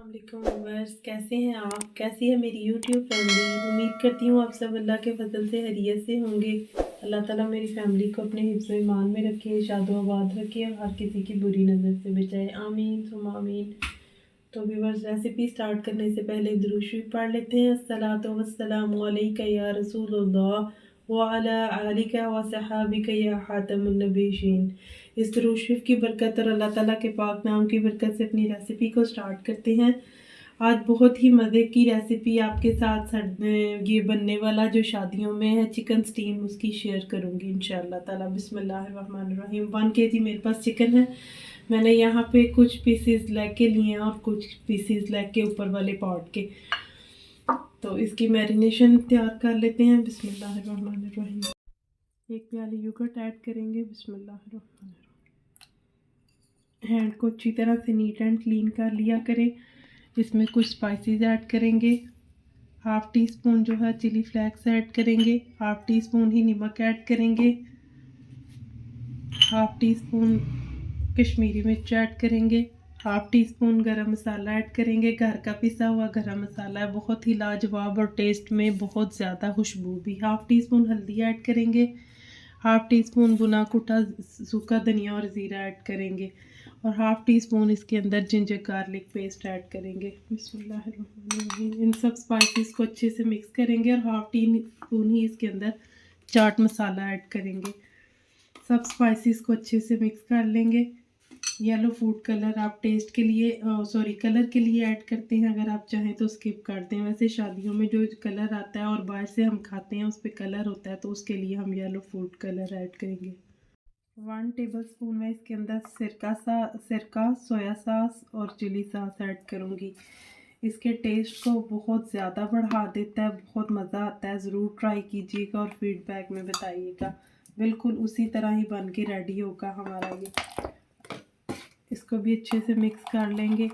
Viewers, कैसे हैं आप? कैसी है मेरी यूट्यूब फैमिली? उम्मीद करती हूँ आप सब अल्लाह के फजल से खैरियत से होंगे। अल्लाह ताला मेरी फैमिली को अपने हिफ्ज़ ईमान में रखे, शादो आबाद रखे और हर किसी की बुरी नज़र से बचाए। आमीन सुम्मा आमीन। तो व्यूअर्स, रेसिपी स्टार्ट करने से पहले दुरूद शरीफ पढ़ लेते हैं। अस्सलातु वस्सलामु अलैका या रसूलुल्लाह व अला आलिका व सहाबिका या खातमुन नबीयीन। इस दुरूद शरीफ की बरकत और अल्लाह ताला के पाक नाम की बरकत से अपनी रेसिपी को स्टार्ट करते हैं। आज बहुत ही मज़े की रेसिपी आपके साथ ये बनने वाला जो शादियों में है चिकन स्टीम, उसकी शेयर करूँगी इंशाअल्लाह ताला। बिस्मिल्लाहिर्रहमानिर्रहीम। 1 केजी मेरे पास चिकन है। मैंने यहाँ पे कुछ पीसेस लेग के लिए हैं और कुछ पीसेस लेग के ऊपर वाले पार्ट के। तो इसकी मैरिनेशन तैयार कर लेते हैं। बिस्मिल्लाहिर्रहमानिर्रहीम। 1 प्याली योगर्ट ऐड करेंगे। बिस्मिल्लाहिर्रहमानिर्रहीम। हैंड को अच्छी तरह से नीट एंड क्लीन कर लिया करें। इसमें कुछ स्पाइसेस ऐड करेंगे। 1/2 टीस्पून जो है चिली फ्लेक्स ऐड करेंगे। 1/2 टीस्पून ही नमक ऐड करेंगे। 1/2 टीस्पून कश्मीरी मिर्च ऐड करेंगे। 1/2 टीस्पून गरम मसाला ऐड करेंगे। घर का पिसा हुआ गरम मसाला है, बहुत ही लाजवाब और टेस्ट में बहुत ज़्यादा खुशबू भी। 1/2 टीस्पून हल्दी ऐड करेंगे। 1/2 टीस्पून भुना कुटा सूखा धनिया और ज़ीरा ऐड करेंगे और 1/2 टीस्पून इसके अंदर जिंजर गार्लिक पेस्ट ऐड करेंगे। बिस्मिल्लाहिर्रहमानिर्रहीम। इन सब स्पाइसेस को अच्छे से मिक्स करेंगे और 1/2 टीस्पून ही इसके अंदर चाट मसाला ऐड करेंगे। सब स्पाइसेस को अच्छे से मिक्स कर लेंगे। येलो फूड कलर आप टेस्ट के लिए कलर के लिए ऐड करते हैं, अगर आप चाहें तो स्किप कर दें। वैसे शादियों में जो कलर आता है और बाहर से हम खाते हैं उस पर कलर होता है, तो उसके लिए हम येलो फूड कलर ऐड करेंगे। 1 टेबलस्पून मैं इसके अंदर सिरका, सोया सॉस और चिली सॉस ऐड करूँगी। इसके टेस्ट को बहुत ज़्यादा बढ़ा देता है, बहुत मज़ा आता है। ज़रूर ट्राई कीजिएगा और फीडबैक में बताइएगा। बिल्कुल उसी तरह ही बन के रेडी होगा हमारा ये। इसको भी अच्छे से मिक्स कर लेंगे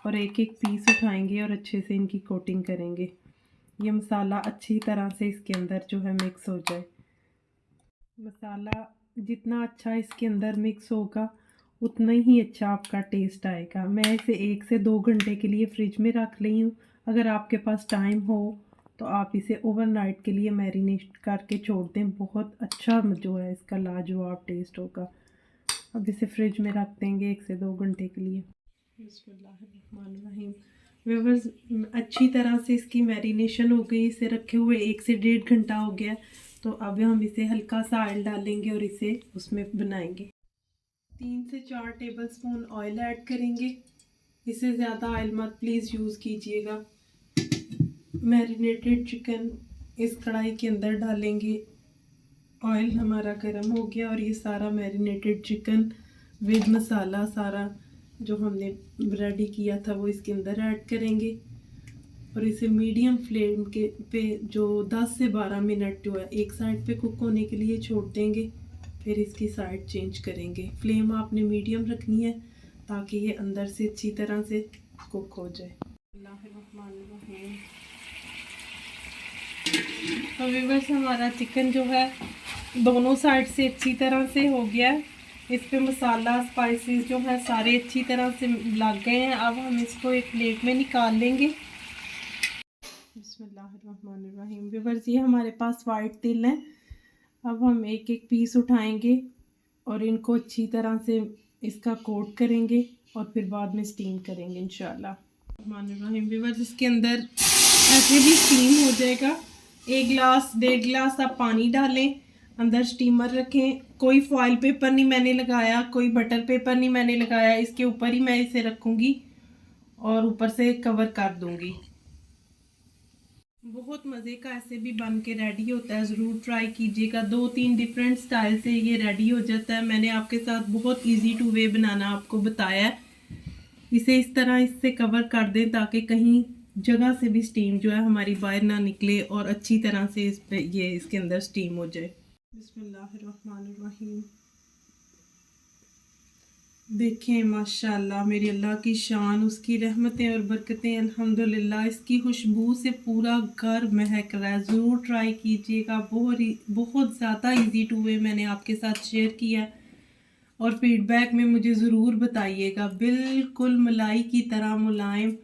और एक एक पीस उठाएंगे और अच्छे से इनकी कोटिंग करेंगे। ये मसाला अच्छी तरह से इसके अंदर जो है मिक्स हो जाए। मसाला जितना अच्छा इसके अंदर मिक्स होगा उतना ही अच्छा आपका टेस्ट आएगा। मैं इसे 1 से 2 घंटे के लिए फ्रिज में रख ली हूँ। अगर आपके पास टाइम हो तो आप इसे ओवरनाइट के लिए मैरिनेट करके छोड़ दें, बहुत अच्छा जो है इसका लाजवाब टेस्ट होगा। अब इसे फ्रिज में रख देंगे 1 से 2 घंटे के लिए। बिस्मिल्लाहिर्रहमानिर्रहीम। व्यूअर्स, अच्छी तरह से इसकी मैरिनेशन हो गई। इसे रखे हुए 1 से 1.5 घंटा हो गया। तो अब हम इसे हल्का सा ऑयल डालेंगे और इसे उसमें बनाएंगे। 3 से 4 टेबलस्पून ऑयल ऐड करेंगे। इससे ज़्यादा ऑयल मत प्लीज़ यूज़ कीजिएगा। मैरिनेटेड चिकन इस कढ़ाई के अंदर डालेंगे। ऑयल हमारा गर्म हो गया और ये सारा मैरिनेटेड चिकन विद मसाला सारा जो हमने रेडी किया था वो इसके अंदर ऐड करेंगे और इसे मीडियम फ्लेम के पे जो 10 से 12 मिनट जो है एक साइड पे कुक होने के लिए छोड़ देंगे। फिर इसकी साइड चेंज करेंगे। फ्लेम आपने मीडियम रखनी है ताकि ये अंदर से अच्छी तरह से कुक हो जाए। तो व्यूअर्स, हमारा चिकन जो है दोनों साइड से अच्छी तरह से हो गया है। इस पे मसाला स्पाइसेस जो है सारे अच्छी तरह से लग गए हैं। अब हम इसको एक प्लेट में निकाल लेंगे। बिस्मिल्लाहिर्रहमानिर्रहीम। व्यूअर्स, ये हमारे पास वाइट तिल है। अब हम एक एक पीस उठाएंगे और इनको अच्छी तरह से इसका कोट करेंगे और फिर बाद में स्टीम करेंगे इंशाल्लाह। व्यूअर्स, इसके अंदर ऐसे भी स्टीम हो जाएगा। 1 गिलास 1.5 गिलास आप पानी डालें, अंदर स्टीमर रखें। कोई फॉइल पेपर नहीं मैंने लगाया, कोई बटर पेपर नहीं मैंने लगाया। इसके ऊपर ही मैं इसे रखूँगी और ऊपर से कवर कर दूँगी। बहुत मज़े का ऐसे भी बन के रेडी होता है, ज़रूर ट्राई कीजिएगा। 2-3 डिफरेंट स्टाइल से ये रेडी हो जाता है। मैंने आपके साथ बहुत इजी टू वे बनाना आपको बताया है। इसे इस तरह इससे कवर कर दें ताकि कहीं जगह से भी स्टीम जो है हमारी बाहर ना निकले और अच्छी तरह से इस पे ये इसके अंदर स्टीम हो जाए। बिस्मिल्लाहिर्रहमानिर्रहीम। देखें, माशाल्लाह, मेरी अल्लाह की शान, उसकी रहमतें और बरकतें अल्हम्दुलिल्लाह। इसकी खुशबू से पूरा घर महक रहा है। ज़रूर ट्राई कीजिएगा। बहुत ज़्यादा इजी टू वे मैंने आपके साथ शेयर किया है और फीडबैक में मुझे ज़रूर बताइएगा। बिल्कुल मलाई की तरह मुलायम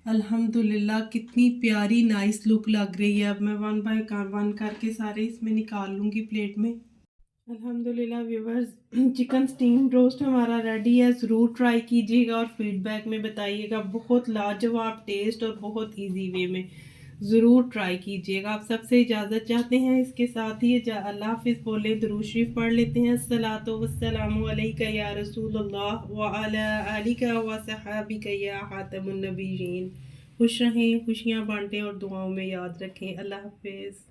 अल्हम्दुलिल्लाह कितनी प्यारी नाइस लुक लग रही है। अब मैं वन बाय वन करके सारे इसमें निकाल लूँगी प्लेट में। अल्हम्दुलिल्लाह व्यूवर्स, चिकन स्टीम रोस्ट हमारा रेडी है। ज़रूर ट्राई कीजिएगा और फीडबैक में बताइएगा। बहुत लाजवाब टेस्ट और बहुत इजी वे में, ज़रूर ट्राई कीजिएगा। आप सबसे इजाज़त चाहते हैं। इसके साथ ही अल्लाह हाफ़िज़ बोले, दुरूद शरीफ पढ़ लेते हैं। अस्सलातु वस्सलामु अलैका या रसूलल्लाह व अला आलिका व सहाबिका या खातमुन नबिय्यीन। खुश रहें, खुशियाँ बांटें और दुआओं में याद रखें। अल्लाह हाफ़िज़।